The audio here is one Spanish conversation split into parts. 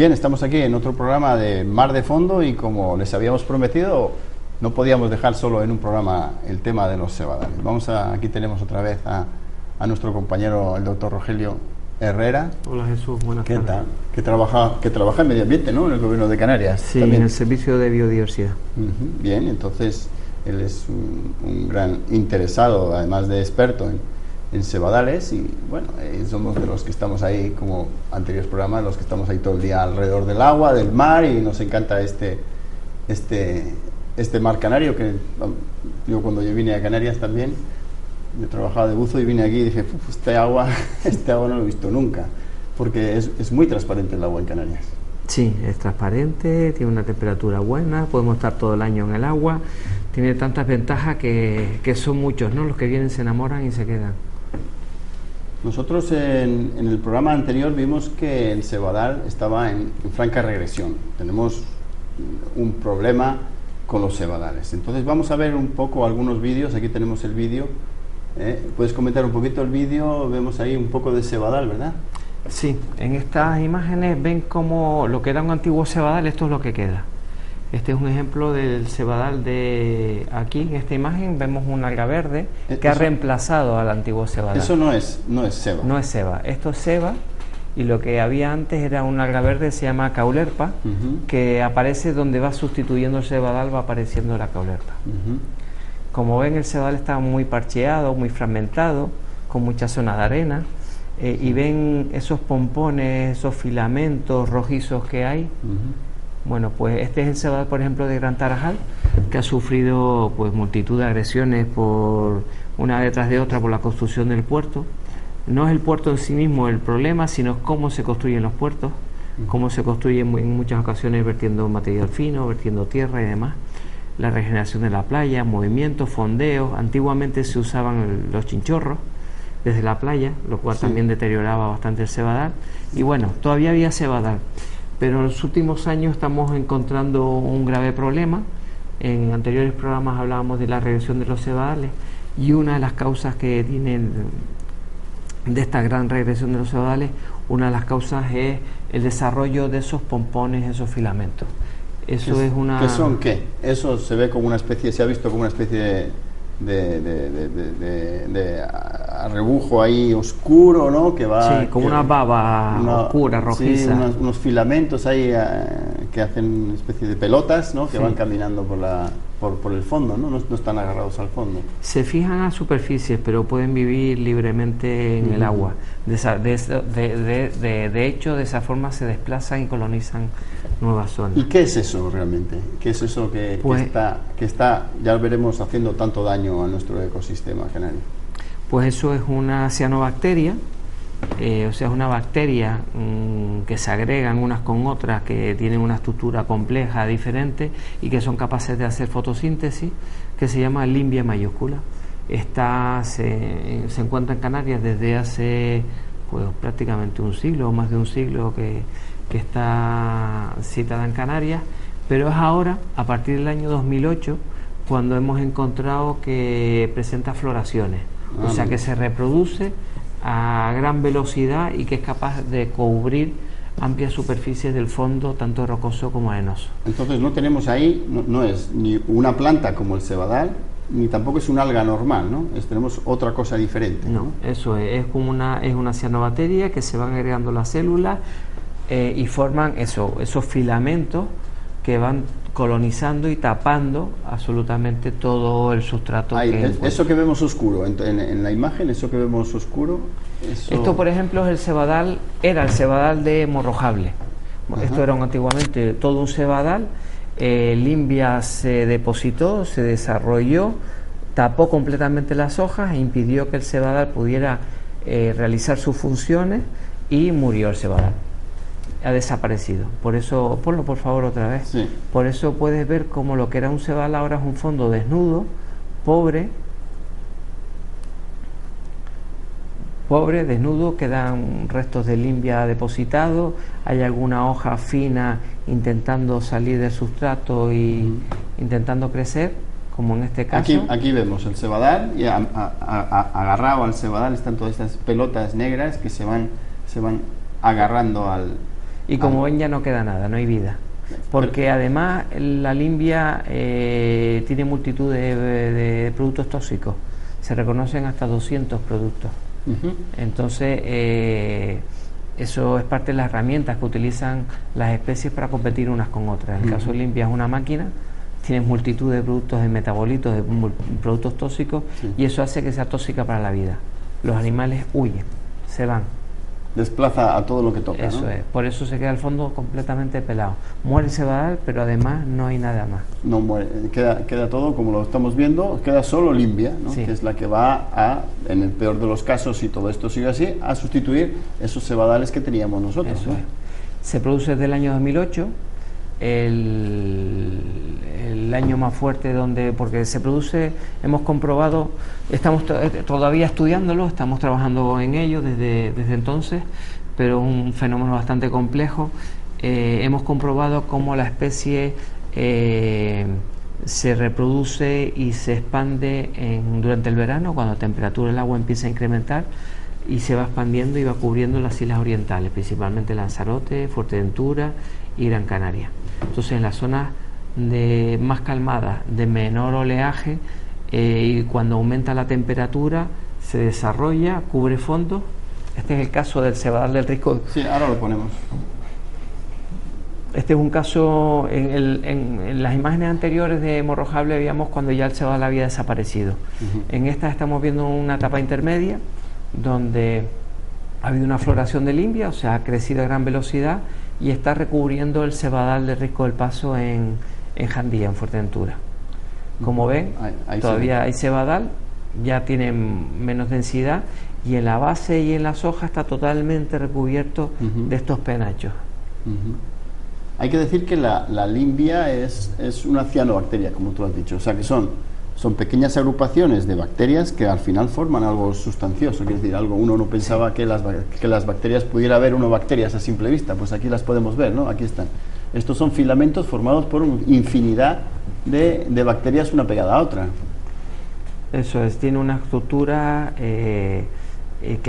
Bien, estamos aquí en otro programa de Mar de Fondo y como les habíamos prometido, no podíamos dejar solo en un programa el tema de los cebadales. Aquí tenemos otra vez a nuestro compañero, el doctor Rogelio Herrera. Hola Jesús, buenas tardes. ¿Qué tal? Que trabaja en medio ambiente, ¿no? En el gobierno de Canarias. Sí, también. en el servicio de biodiversidad. Bien, entonces él es un gran interesado, además de experto en cebadales, y bueno, somos de los que estamos ahí, como anteriores programas, los que estamos ahí todo el día alrededor del agua, del mar, y nos encanta este mar canario, que yo cuando yo vine a Canarias también, yo trabajaba de buzo y vine aquí y dije, este agua no lo he visto nunca, porque es muy transparente el agua en Canarias. Sí, es transparente, tiene una temperatura buena, podemos estar todo el año en el agua, tiene tantas ventajas que son muchos, ¿no? Los que vienen se enamoran y se quedan. Nosotros en el programa anterior vimos que el cebadal estaba en franca regresión. Tenemos un problema con los cebadales. Entonces vamos a ver un poco algunos vídeos. Aquí tenemos el vídeo. ¿Puedes comentar un poquito el vídeo? Vemos ahí un poco de cebadal, ¿verdad? Sí, en estas imágenes ven como lo que era un antiguo cebadal, esto es lo que queda. Este es un ejemplo del cebadal de aquí. En esta imagen vemos un alga verde que ha reemplazado al antiguo cebadal. Eso no es ceba. No es ceba, esto es ceba, y lo que había antes era un alga verde, se llama caulerpa, que aparece donde va sustituyendo el cebadal, va apareciendo la caulerpa. Como ven, el cebadal está muy parcheado, muy fragmentado, con mucha zona de arena, y ven esos pompones, esos filamentos rojizos que hay. Bueno, pues este es el cebadal, por ejemplo, de Gran Tarajal, que ha sufrido pues multitud de agresiones por una detrás de otra por la construcción del puerto. No es el puerto en sí mismo el problema, sino cómo se construyen los puertos, cómo se construyen en muchas ocasiones vertiendo material fino, vertiendo tierra y demás. La regeneración de la playa, movimientos, fondeos. Antiguamente se usaban los chinchorros desde la playa, lo cual también deterioraba bastante el cebadal. Y bueno, todavía había cebadal, pero en los últimos años estamos encontrando un grave problema. En anteriores programas hablábamos de la regresión de los cebadales, y una de las causas que tienen de esta gran regresión de los cebadales, una de las causas es el desarrollo de esos pompones, esos filamentos. Eso es una... ¿Qué son qué? Eso se ve como una especie, se ha visto como una especie de rebujo ahí oscuro, ¿no? Que va, sí, como una baba oscura, rojiza. Sí, unos filamentos ahí que hacen una especie de pelotas, ¿no? Que van caminando por el fondo, ¿no? No están agarrados al fondo. Se fijan a superficies, pero pueden vivir libremente en el agua. De hecho, de esa forma se desplazan y colonizan nuevas zonas. ¿Y qué es eso realmente? ¿Qué es eso que está, ya veremos, haciendo tanto daño a nuestro ecosistema canario? Pues eso es una cianobacteria, o sea, es una bacteria que se agregan unas con otras, que tienen una estructura compleja, diferente, y que son capaces de hacer fotosíntesis, que se llama Limbia mayúscula. Se encuentra en Canarias desde hace pues prácticamente un siglo o más de un siglo que está citada en Canarias, pero es ahora, a partir del año 2008, cuando hemos encontrado que presenta floraciones, o sea que se reproduce a gran velocidad y que es capaz de cubrir amplias superficies del fondo, tanto rocoso como arenoso. Entonces no tenemos ahí, no es ni una planta como el cebadal, ni tampoco es un alga normal, ¿no? Tenemos otra cosa diferente. No, eso es como una cianobacteria que se van agregando las células y forman esos filamentos que van colonizando y tapando absolutamente todo el sustrato. Eso que vemos oscuro, en la imagen, eso que vemos oscuro... Esto, por ejemplo, es era el cebadal de Morrojable. Esto era antiguamente todo un cebadal. Limbia se depositó, se desarrolló, tapó completamente las hojas e impidió que el cebadal pudiera realizar sus funciones, y murió el cebadal. Ha desaparecido. Por eso, ponlo por favor otra vez. Sí. Por eso puedes ver como lo que era un cebadal ahora es un fondo desnudo, pobre, desnudo, quedan restos de limbia depositado, hay alguna hoja fina intentando salir del sustrato y intentando crecer, como en este caso. Aquí vemos el cebadal, y agarrado al cebadal están todas estas pelotas negras que se van agarrando Y como ven, ya no queda nada, no hay vida. Porque además la limbia tiene multitud de productos tóxicos. Se reconocen hasta 200 productos. Entonces, eso es parte de las herramientas que utilizan las especies para competir unas con otras. En el caso de limbia es una máquina, tienes multitud de productos, de metabolitos, de productos tóxicos, y eso hace que sea tóxica para la vida. Los animales huyen, se van. Desplaza a todo lo que toca. Eso es, por eso se queda el fondo completamente pelado. Muere el cebadal, pero además no hay nada más. No muere, queda todo como lo estamos viendo, queda solo limbia, ¿no? Que es la que va a, en el peor de los casos, si todo esto sigue así, a sustituir esos cebadales que teníamos nosotros. Eso es. Se produce desde el año 2008, el año más fuerte porque se produce, hemos comprobado, estamos todavía estudiándolo, estamos trabajando en ello desde entonces, pero es un fenómeno bastante complejo. Hemos comprobado cómo la especie se reproduce y se expande durante el verano, cuando la temperatura del agua empieza a incrementar, y se va expandiendo y va cubriendo las islas orientales, principalmente Lanzarote, Fuerteventura y Gran Canaria. Entonces, en las zonas más calmadas, de menor oleaje, y cuando aumenta la temperatura, se desarrolla, cubre fondos. Este es el caso del cebadal del Risco. Sí, ahora lo ponemos. Este es un caso, en las imágenes anteriores de Morrojable veíamos cuando ya el cebadal había desaparecido. En esta estamos viendo una etapa intermedia, donde ha habido una floración de limbia, o sea, ha crecido a gran velocidad, y está recubriendo el cebadal de Risco del Paso en Jandía, en Fuerteventura. Como ven, ahí todavía hay cebadal, ya tiene menos densidad, y en la base y en las hojas está totalmente recubierto de estos penachos. Hay que decir que la limbia es una cianobacteria, como tú has dicho, o sea que son pequeñas agrupaciones de bacterias que al final forman algo sustancioso, es decir, algo. Uno no pensaba que las bacterias, pudiera haber bacterias a simple vista, pues aquí las podemos ver, ¿no? Aquí están. Estos son filamentos formados por una infinidad de bacterias, una pegada a otra. Eso es, tiene una estructura que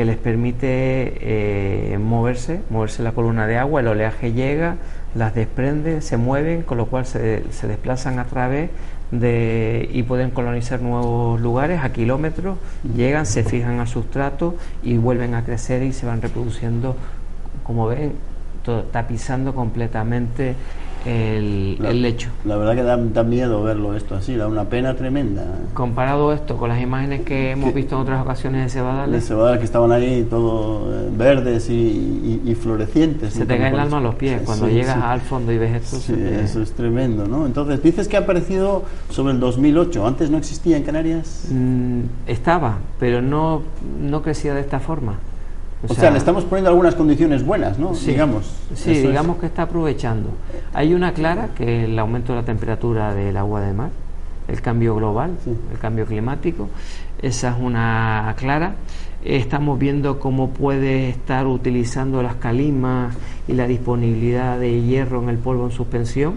les permite moverse la columna de agua, el oleaje llega, las desprende, se mueven, con lo cual se desplazan a través y pueden colonizar nuevos lugares a kilómetros, llegan, se fijan al sustrato y vuelven a crecer y se van reproduciendo, como ven, tapizando completamente el lecho. La verdad que da miedo verlo esto así, da una pena tremenda. Comparado esto con las imágenes que hemos visto en otras ocasiones de cebadales. De cebadales que estaban ahí todos verdes y florecientes. Se te cae el alma a los pies cuando llegas al fondo y ves esto. Sí, eso es tremendo, ¿no? Entonces, dices que ha aparecido sobre el 2008, ¿antes no existía en Canarias? Estaba, pero no crecía de esta forma. O sea, le estamos poniendo algunas condiciones buenas, ¿no? Sí, digamos. Sí, digamos que está aprovechando. Hay una clara, que es el aumento de la temperatura del agua de mar, el cambio global, el cambio climático. Esa es una clara. Estamos viendo cómo puede estar utilizando las calimas y la disponibilidad de hierro en el polvo en suspensión.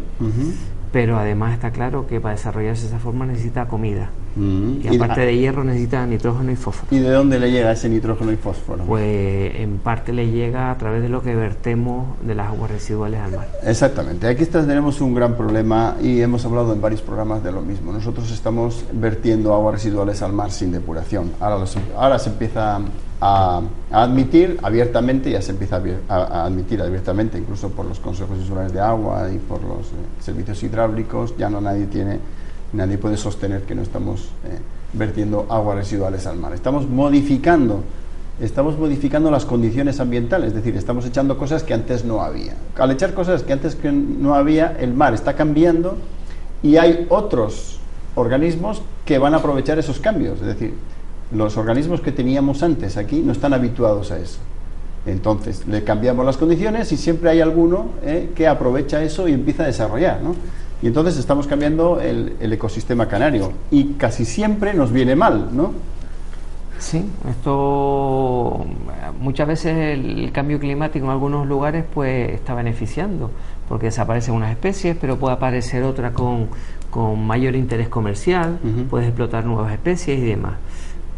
Pero además está claro que para desarrollarse de esa forma necesita comida. Y aparte de hierro necesita nitrógeno y fósforo. ¿Y de dónde le llega ese nitrógeno y fósforo? Pues en parte le llega a través de lo que vertemos de las aguas residuales al mar. Exactamente, aquí tenemos un gran problema y hemos hablado en varios programas de lo mismo. Nosotros estamos vertiendo aguas residuales al mar sin depuración. Ahora se empieza a admitir abiertamente, ya se empieza a admitir abiertamente, incluso por los consejos insulares de agua y por los servicios hidráulicos. Ya no nadie puede sostener que no estamos vertiendo aguas residuales al mar. Estamos modificando las condiciones ambientales, es decir, estamos echando cosas que antes no había. Al echar cosas que antes no había, el mar está cambiando y hay otros organismos que van a aprovechar esos cambios, es decir, los organismos que teníamos antes aquí no están habituados a eso. Entonces, le cambiamos las condiciones y siempre hay alguno que aprovecha eso y empieza a desarrollar, ¿no? Y entonces estamos cambiando el ecosistema canario y casi siempre nos viene mal, ¿no? Sí, esto muchas veces el cambio climático en algunos lugares pues está beneficiando, porque desaparecen unas especies, pero puede aparecer otra con mayor interés comercial, puedes explotar nuevas especies y demás.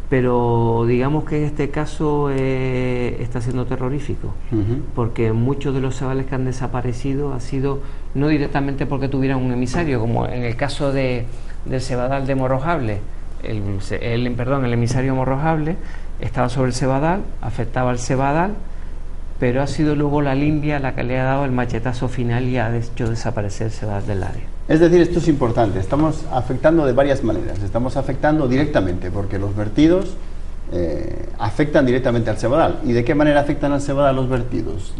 pero digamos que en este caso está siendo terrorífico, porque muchos de los sebadales que han desaparecido ha sido no directamente porque tuvieran un emisario, como en el caso del cebadal de Morrojable. El emisario Morrojable estaba sobre el cebadal, afectaba al cebadal, pero ha sido luego la limbia la que le ha dado el machetazo final y ha hecho desaparecer el cebadal del área. Es decir, esto es importante, estamos afectando de varias maneras. Estamos afectando directamente porque los vertidos afectan directamente al cebadal. ¿Y de qué manera afectan al cebadal los vertidos?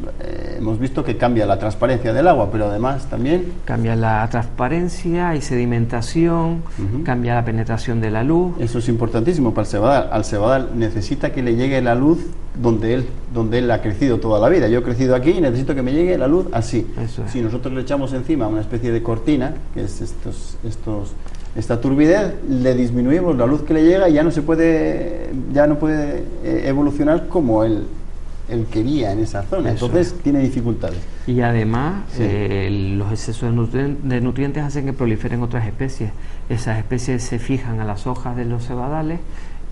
Hemos visto que cambia la transparencia del agua, pero además también... Cambia la transparencia, hay sedimentación, cambia la penetración de la luz. Eso es importantísimo para el cebadal. Al cebadal necesita que le llegue la luz donde él ha crecido toda la vida. Yo he crecido aquí y necesito que me llegue la luz así. Eso es. Si nosotros le echamos encima una especie de cortina, que es esta turbidez, le disminuimos la luz que le llega y ya no puede evolucionar como él quería en esa zona. Eso Entonces es. tiene dificultades. Y además Sí. los excesos de nutrientes hacen que proliferen otras especies. Esas especies se fijan a las hojas de los cebadales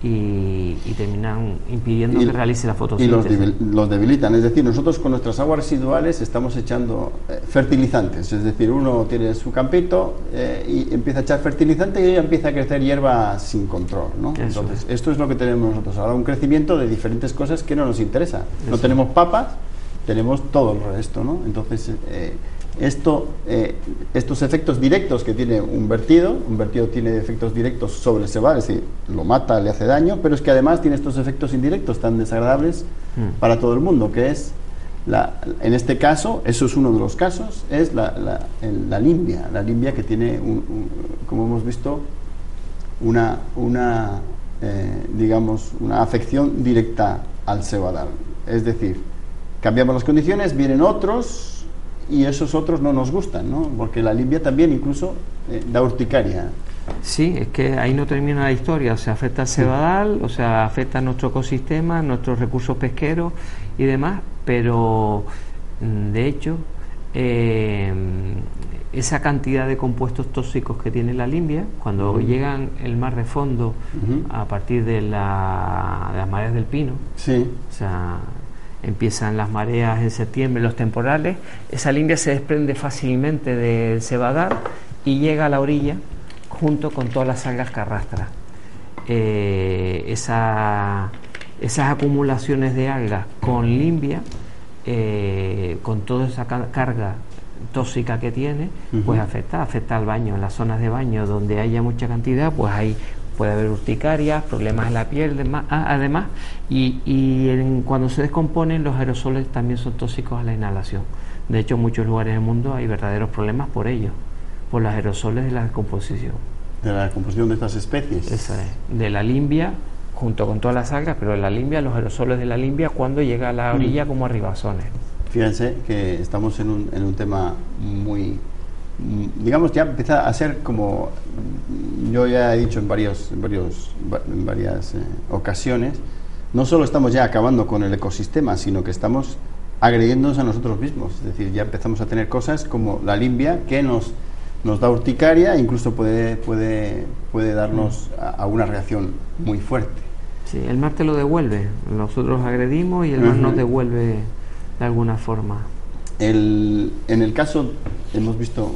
y terminan impidiendo que realice la Y fotosíntesis. los debilitan. Es decir, nosotros con nuestras aguas residuales estamos echando fertilizantes. Es decir, uno tiene su campito y empieza a echar fertilizante y ya empieza a crecer hierba sin control, ¿no? Eso Entonces, es. esto es lo que tenemos nosotros. Ahora un crecimiento de diferentes cosas que no nos interesa. No Eso. tenemos papas, tenemos todo el resto, ¿no? Entonces, estos efectos directos que tiene un vertido tiene efectos directos sobre el cebadal, es decir, lo mata, le hace daño, pero es que además tiene estos efectos indirectos tan desagradables para todo el mundo, que es, en este caso, eso es uno de los casos, es la limbia que tiene, como hemos visto, digamos, una afección directa al cebadal. Es decir, cambiamos las condiciones, vienen otros y esos otros no nos gustan, ¿no? Porque la limbia también incluso da urticaria. Sí, es que ahí no termina la historia, o sea, afecta al cebadal, o sea, afecta a nuestro ecosistema, nuestros recursos pesqueros y demás, pero de hecho esa cantidad de compuestos tóxicos que tiene la limbia, cuando llegan el mar de fondo a partir de las mareas del Pino, Sí. o sea, empiezan las mareas en septiembre, los temporales, esa limbia se desprende fácilmente del cebadal y llega a la orilla junto con todas las algas que arrastra. Esas acumulaciones de algas con limbia, con toda esa carga tóxica que tiene, pues afecta al baño. En las zonas de baño donde haya mucha cantidad, pues ahí puede haber urticarias, problemas en la piel, además, cuando se descomponen, los aerosoles también son tóxicos a la inhalación. De hecho, en muchos lugares del mundo hay verdaderos problemas por ello, por los aerosoles de la descomposición. De la descomposición de estas especies. Esa es, de la limbia, junto con todas las algas, pero la limbia, los aerosoles de la limbia, cuando llega a la orilla como arribazones. Fíjense que estamos en un tema muy... digamos, ya empieza a ser como yo ya he dicho en varias ocasiones, no solo estamos ya acabando con el ecosistema, sino que estamos agrediéndonos a nosotros mismos. Es decir, ya empezamos a tener cosas como la limbia que nos da urticaria e incluso puede darnos a una reacción muy fuerte. Sí, el mar te lo devuelve. Nosotros agredimos y el mar nos devuelve de alguna forma. En el caso, hemos visto,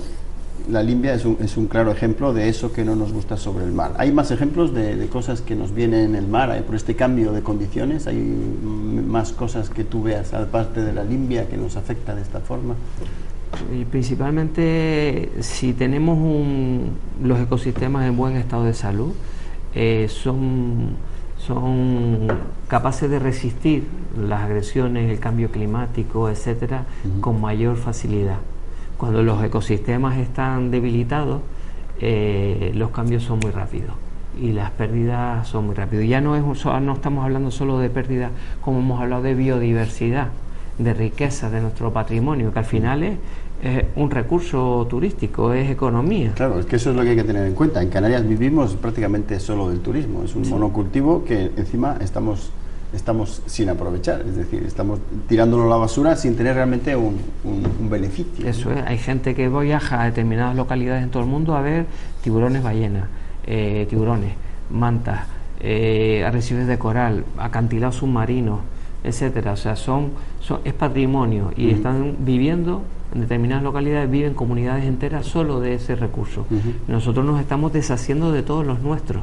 la limbia es un claro ejemplo de eso que no nos gusta sobre el mar. ¿Hay más ejemplos de cosas que nos vienen en el mar por este cambio de condiciones? ¿Hay más cosas que tú veas, aparte de la limbia, que nos afecta de esta forma? Y principalmente, si tenemos los ecosistemas en buen estado de salud, son capaces de resistir las agresiones, el cambio climático, etcétera, con mayor facilidad. Cuando los ecosistemas están debilitados, los cambios son muy rápidos y las pérdidas son muy rápidas. Ya no estamos hablando solo de pérdidas, como hemos hablado, de biodiversidad, de riqueza de nuestro patrimonio, que al final es un recurso turístico, es economía. Claro, es que eso es lo que hay que tener en cuenta. En Canarias vivimos prácticamente solo del turismo. Es un monocultivo que encima estamos sin aprovechar. Es decir, estamos tirándolo a la basura sin tener realmente un beneficio. Eso es. Hay gente que viaja a determinadas localidades en todo el mundo a ver tiburones ballenas, tiburones, mantas, arrecifes de coral, acantilados submarinos, etcétera. O sea, es patrimonio y están viviendo en determinadas localidades, viven comunidades enteras solo de ese recurso. Nosotros nos estamos deshaciendo de todos los nuestros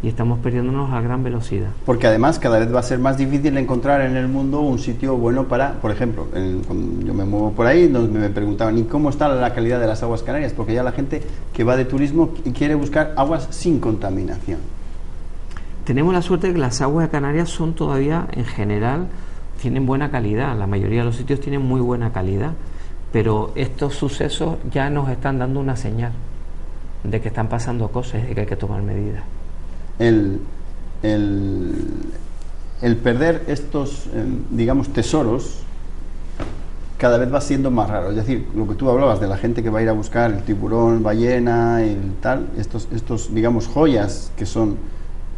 y estamos perdiéndonos a gran velocidad. Porque además cada vez va a ser más difícil encontrar en el mundo un sitio bueno para, por ejemplo, cuando yo me muevo por ahí, me preguntaban, ¿y cómo está la calidad de las aguas canarias? Porque ya la gente que va de turismo quiere buscar aguas sin contaminación. Tenemos la suerte de que las aguas de Canarias son todavía, en general, tienen buena calidad. La mayoría de los sitios tienen muy buena calidad, pero estos sucesos ya nos están dando una señal de que están pasando cosas y de que hay que tomar medidas. El perder estos, digamos, tesoros cada vez va siendo más raro. Es decir, lo que tú hablabas de la gente que va a ir a buscar el tiburón, ballena, el tal, estos digamos, joyas que son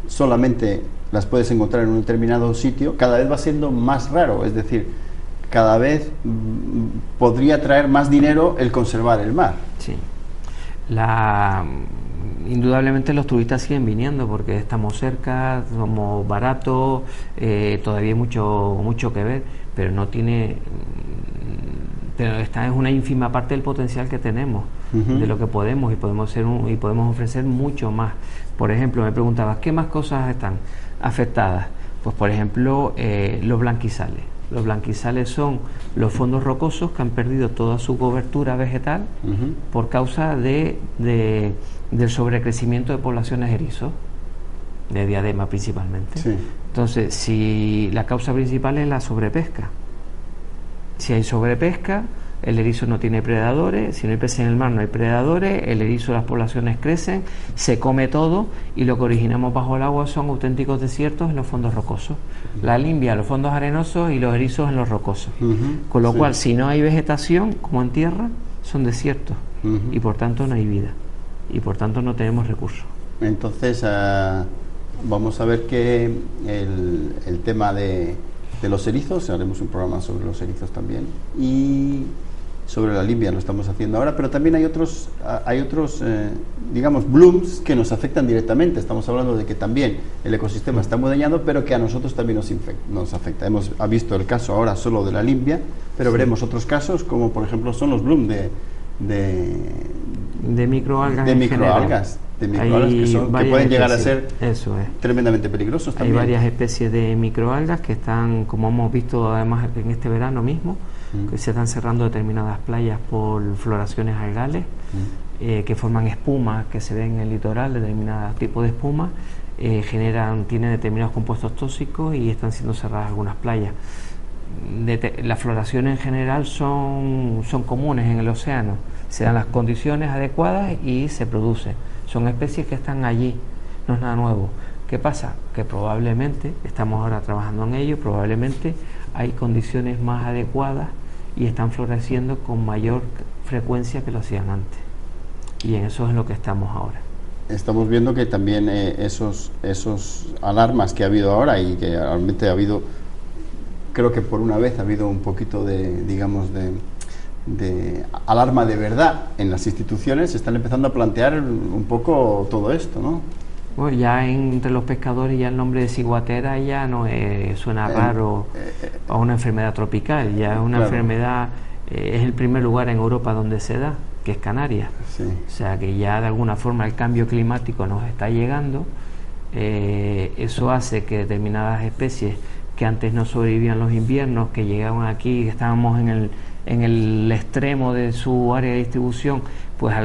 solamente las puedes encontrar en un determinado sitio, cada vez va siendo más raro. Es decir, cada vez podría traer más dinero el conservar el mar. Sí. Indudablemente los turistas siguen viniendo porque estamos cerca, somos baratos, todavía hay mucho que ver, pero no tiene, pero esta es una ínfima parte del potencial que tenemos, de lo que podemos, y podemos ofrecer mucho más. Por ejemplo, me preguntabas, ¿qué más cosas están afectadas? Pues por ejemplo, los blanquizales. Los blanquizales son los fondos rocosos que han perdido toda su cobertura vegetal por causa del sobrecrecimiento de poblaciones de erizos, de diadema principalmente. Sí. Entonces, si la causa principal es la sobrepesca, si hay sobrepesca, el erizo no tiene predadores, si no hay peces en el mar no hay predadores, el erizo, las poblaciones crecen, se come todo y lo que originamos bajo el agua son auténticos desiertos en los fondos rocosos. La limbia, los fondos arenosos y los erizos en los rocosos. Con lo cual, si no hay vegetación, como en tierra, son desiertos y por tanto no hay vida y por tanto no tenemos recursos. Entonces, vamos a ver que el tema de los erizos, haremos un programa sobre los erizos también, y sobre la limbia lo estamos haciendo ahora, pero también hay otros digamos, blooms que nos afectan directamente. Estamos hablando de que también el ecosistema está muy dañado, pero que a nosotros también nos afecta. Hemos visto el caso ahora solo de la limbia, pero veremos otros casos, como por ejemplo son los blooms de microalgas. De microalgas que pueden llegar a ser tremendamente peligrosos también. Hay varias especies de microalgas que están, como hemos visto además en este verano mismo, que se están cerrando determinadas playas por floraciones algales, que forman espumas que se ven en el litoral, determinados tipos de espumas, tienen determinados compuestos tóxicos y están siendo cerradas algunas playas. Las floraciones en general son comunes en el océano, se dan las condiciones adecuadas y se producen. Son especies que están allí, no es nada nuevo. ¿Qué pasa? Que probablemente, estamos ahora trabajando en ello, probablemente hay condiciones más adecuadas y están floreciendo con mayor frecuencia que lo hacían antes. Y en eso es en lo que estamos ahora. Estamos viendo que también esos alarmas que ha habido ahora, y que realmente ha habido, creo que por una vez ha habido un poquito de, digamos, de alarma de verdad en las instituciones, se están empezando a plantear un poco todo esto, ¿no? Bueno, ya entre los pescadores ya el nombre de ciguatera ya no suena raro a una enfermedad tropical, ya es una enfermedad, es el primer lugar en Europa donde se da, que es Canarias. Sí. O sea que ya de alguna forma el cambio climático nos está llegando, eso hace que determinadas especies que antes no sobrevivían los inviernos, que llegaban aquí, que estábamos en el extremo de su área de distribución, pues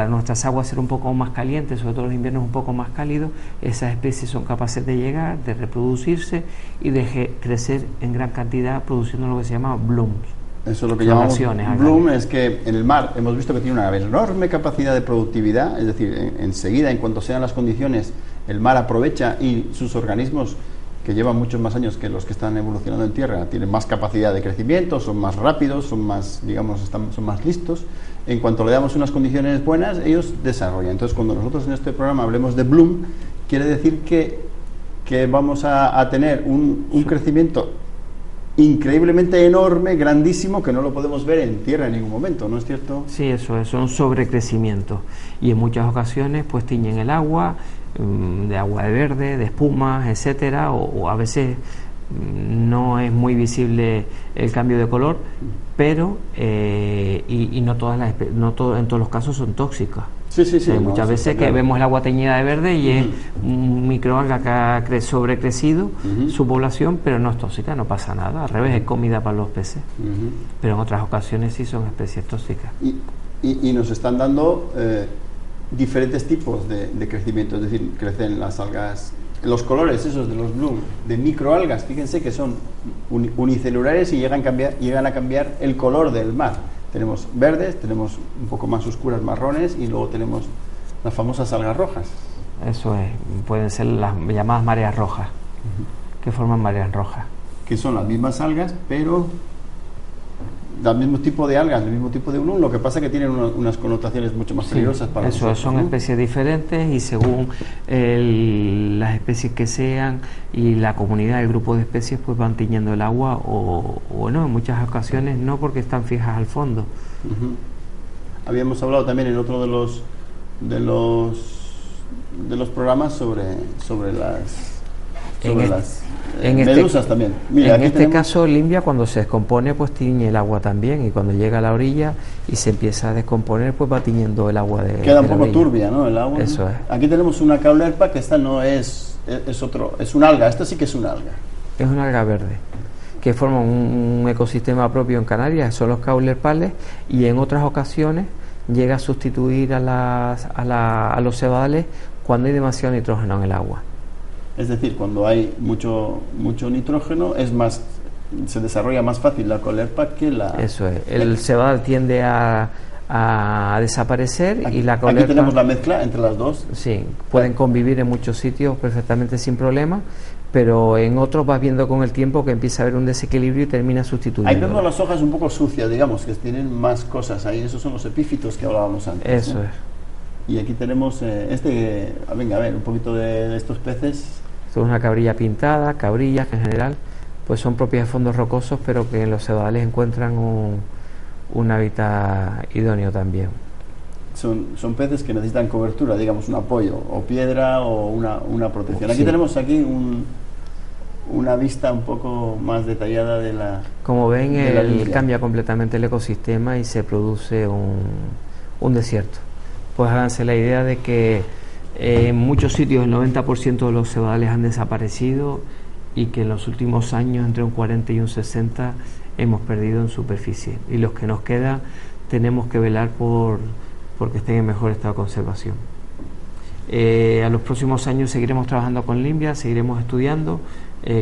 nuestras aguas ser un poco más calientes, sobre todo los inviernos un poco más cálidos, esas especies son capaces de llegar, de reproducirse y de crecer en gran cantidad, produciendo lo que se llama blooms. Eso es lo que llamamos bloom, es que en el mar hemos visto que tiene una enorme capacidad de productividad, es decir, enseguida, en cuanto sean las condiciones, el mar aprovecha y sus organismos, que llevan muchos más años que los que están evolucionando en tierra, tienen más capacidad de crecimiento, son más rápidos, son más, digamos, son más listos. En cuanto le damos unas condiciones buenas, ellos desarrollan. Entonces, cuando nosotros en este programa hablemos de bloom, quiere decir que vamos a tener un crecimiento increíblemente enorme, grandísimo, que no lo podemos ver en tierra en ningún momento, ¿no es cierto? Sí, eso es, son sobrecrecimientos, y en muchas ocasiones pues tiñen el agua, de agua de verde, de espumas, etcétera, o a veces no es muy visible el cambio de color, pero y no en todos los casos son tóxicas. Sí, sí, sí. Muchas veces que vemos el agua teñida de verde y es un microalga que ha sobrecrecido su población, pero no es tóxica, no pasa nada, al revés, es comida para los peces. Pero en otras ocasiones sí son especies tóxicas. Y nos están dando diferentes tipos de crecimiento, es decir, crecen las algas, los colores esos de los bloom, de microalgas, fíjense que son unicelulares y llegan a cambiar el color del mar. Tenemos verdes, tenemos un poco más oscuras marrones y luego tenemos las famosas algas rojas. Eso es, pueden ser las llamadas mareas rojas, que forman mareas rojas. Que son las mismas algas, pero del mismo tipo de algas, del mismo tipo de bloom, lo que pasa es que tienen unas connotaciones mucho más peligrosas para nosotros. Son especies diferentes y según las especies que sean y la comunidad, el grupo de especies, pues van tiñendo el agua o no, en muchas ocasiones no, porque están fijas al fondo. Habíamos hablado también en otro de los programas sobre las medusas también. Mira, en este caso, Limbia, cuando se descompone, pues tiñe el agua también, y cuando llega a la orilla y se empieza a descomponer, pues va tiñendo el agua queda un poco turbia, ¿no? El agua. Eso es. Aquí tenemos una caulerpa, que esta no es un alga, esta sí que es un alga. Es una alga verde, que forma un ecosistema propio en Canarias, son los caulerpales, y en otras ocasiones llega a sustituir a los cebadales cuando hay demasiado nitrógeno en el agua. Es decir, cuando hay mucho nitrógeno se desarrolla más fácil la caulerpa que la... Eso es, el cebadal tiende a desaparecer y la caulerpa... Aquí tenemos la mezcla entre las dos. Sí, pueden convivir en muchos sitios perfectamente sin problema, pero en otros vas viendo con el tiempo que empieza a haber un desequilibrio y termina sustituyendo. Ahí vemos las hojas un poco sucias, digamos, que tienen más cosas ahí, esos son los epífitos que hablábamos antes. Eso ¿no? es. Y aquí tenemos venga, a ver, un poquito de estos peces. Esto es una cabrilla pintada, cabrillas que en general pues son propias de fondos rocosos, pero que en los cebadales encuentran un hábitat idóneo también. Son peces que necesitan cobertura, digamos un apoyo, o piedra o una protección. Aquí tenemos una vista un poco más detallada de la... Como ven, cambia completamente el ecosistema y se produce un desierto. Pues háganse la idea de que en muchos sitios el 90% de los cebadales han desaparecido y que en los últimos años entre un 40 y un 60 hemos perdido en superficie, y los que nos quedan tenemos que velar porque estén en mejor estado de conservación. A los próximos años seguiremos trabajando con Limbia, seguiremos estudiando,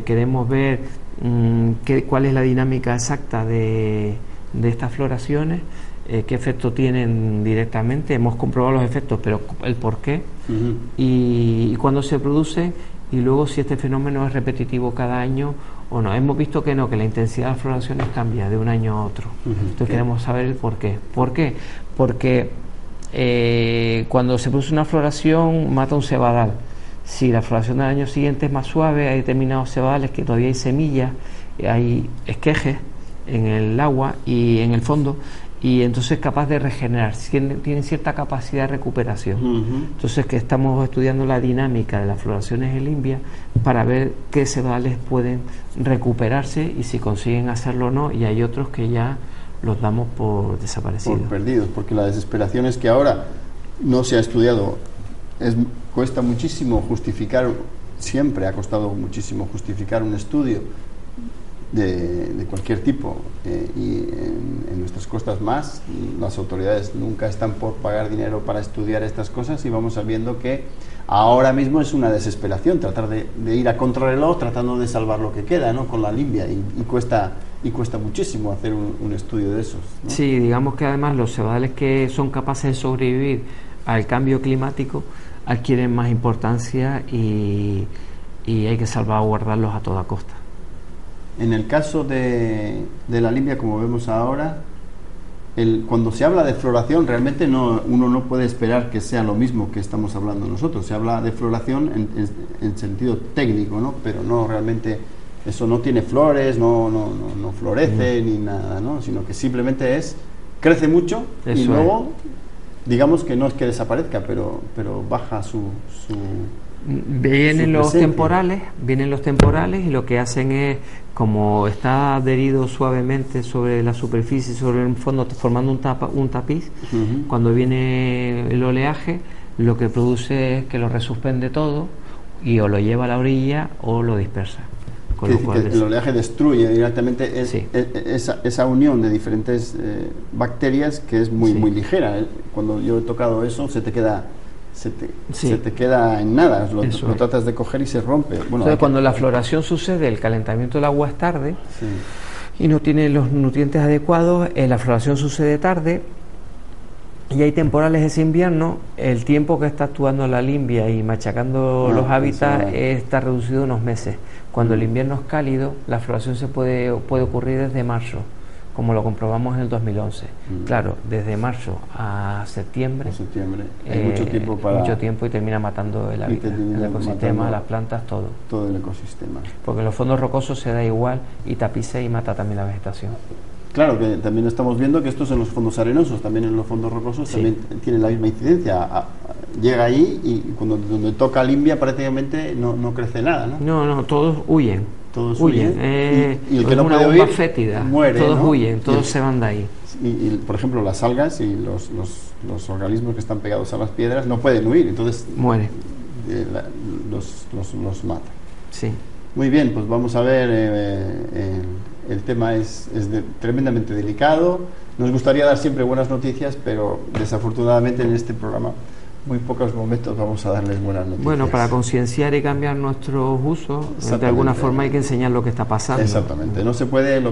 queremos ver cuál es la dinámica exacta de estas floraciones, qué efecto tienen directamente. Hemos comprobado los efectos, pero el por qué y cuándo se produce, y luego si este fenómeno es repetitivo cada año o no. Hemos visto que no, que la intensidad de las floraciones cambia de un año a otro. Entonces queremos saber el por qué. ¿Por qué? Porque cuando se produce una floración mata un cebadal. Si la floración del año siguiente es más suave, hay determinados cebadales que todavía hay semillas, hay esquejes en el agua y en el fondo, y entonces es capaz de regenerar, tienen cierta capacidad de recuperación. Entonces que estamos estudiando la dinámica de las floraciones en Limbia para ver qué cebadales pueden recuperarse y si consiguen hacerlo o no, y hay otros que ya los damos por desaparecidos. Por perdidos, porque la desesperación es que ahora no se ha estudiado, cuesta muchísimo justificar, siempre ha costado muchísimo justificar un estudio de cualquier tipo, y en nuestras costas más, las autoridades nunca están por pagar dinero para estudiar estas cosas, y vamos sabiendo que ahora mismo es una desesperación tratar de ir a contrarreloj tratando de salvar lo que queda, ¿no?, con la Limbia, y cuesta muchísimo hacer un estudio de esos, ¿no? Sí, digamos que además los cebadales que son capaces de sobrevivir al cambio climático adquieren más importancia y hay que salvaguardarlos a toda costa. En el caso de la Limbia, como vemos ahora, cuando se habla de floración, realmente uno no puede esperar que sea lo mismo que estamos hablando nosotros. Se habla de floración en sentido técnico, ¿no? Pero no, realmente eso no tiene flores, no florece ni nada, ¿no? Sino que simplemente crece mucho y luego digamos que no es que desaparezca, pero baja su vienen los temporales y lo que hacen es, como está adherido suavemente sobre la superficie, sobre el fondo, formando un tapiz, cuando viene el oleaje, lo que produce es que lo resuspende todo y o lo lleva a la orilla o lo dispersa. Con lo cual el oleaje destruye directamente esa unión de diferentes bacterias, que es muy ligera. Cuando yo he tocado eso, se te queda en nada, lo tratas de coger y se rompe. Bueno, entonces, cuando la floración sucede, el calentamiento del agua es tarde y no tiene los nutrientes adecuados, la floración sucede tarde y hay temporales ese invierno. El tiempo que está actuando la limbia y machacando los hábitats está reducido a unos meses. Cuando el invierno es cálido, la floración puede ocurrir desde marzo, como lo comprobamos en el 2011. Claro, desde marzo a septiembre. Hay mucho tiempo y termina matando el hábitat, el ecosistema, las plantas, todo. Todo el ecosistema. Porque en los fondos rocosos se da igual y tapiza y mata también la vegetación. Claro, que también estamos viendo que estos en los fondos arenosos, también en los fondos rocosos, también tienen la misma incidencia. Llega ahí y donde toca limbia prácticamente no crece nada, ¿no? No, todos huyen. Todos huyen. Y el que no puede huir fétida, muere, todos huyen, todos se van de ahí. Y, por ejemplo, las algas y los organismos que están pegados a las piedras no pueden huir, entonces muere. Los mata. Sí. Muy bien, pues vamos a ver, el tema es tremendamente delicado. Nos gustaría dar siempre buenas noticias, pero desafortunadamente en este programa muy pocos momentos vamos a darles buenas noticias. Bueno, para concienciar y cambiar nuestros usos, de alguna forma hay que enseñar lo que está pasando. Exactamente. Lo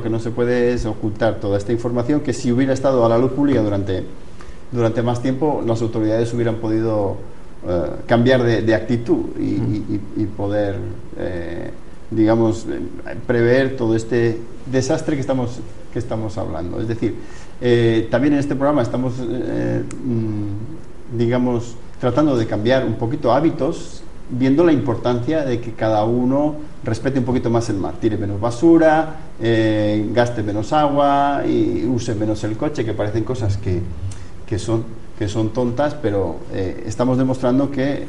que no se puede es ocultar toda esta información, que si hubiera estado a la luz pública durante más tiempo, las autoridades hubieran podido cambiar de actitud y poder, digamos, prever todo este desastre que estamos hablando. Es decir, también en este programa estamos digamos, tratando de cambiar un poquito hábitos, viendo la importancia de que cada uno respete un poquito más el mar, tire menos basura, gaste menos agua y use menos el coche, que parecen cosas que son tontas, pero estamos demostrando que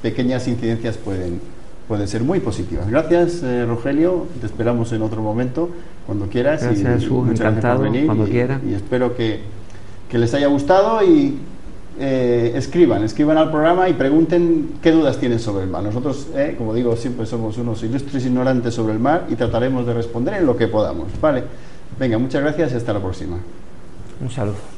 pequeñas incidencias pueden ser muy positivas. Gracias, Rogelio, te esperamos en otro momento, cuando quieras. Gracias, Jesús, encantado, por venir, cuando quiera. Y espero que les haya gustado y escriban al programa y pregunten qué dudas tienen sobre el mar. Nosotros, como digo, siempre somos unos ilustres ignorantes sobre el mar y trataremos de responder en lo que podamos. Vale, venga, muchas gracias y hasta la próxima. Un saludo.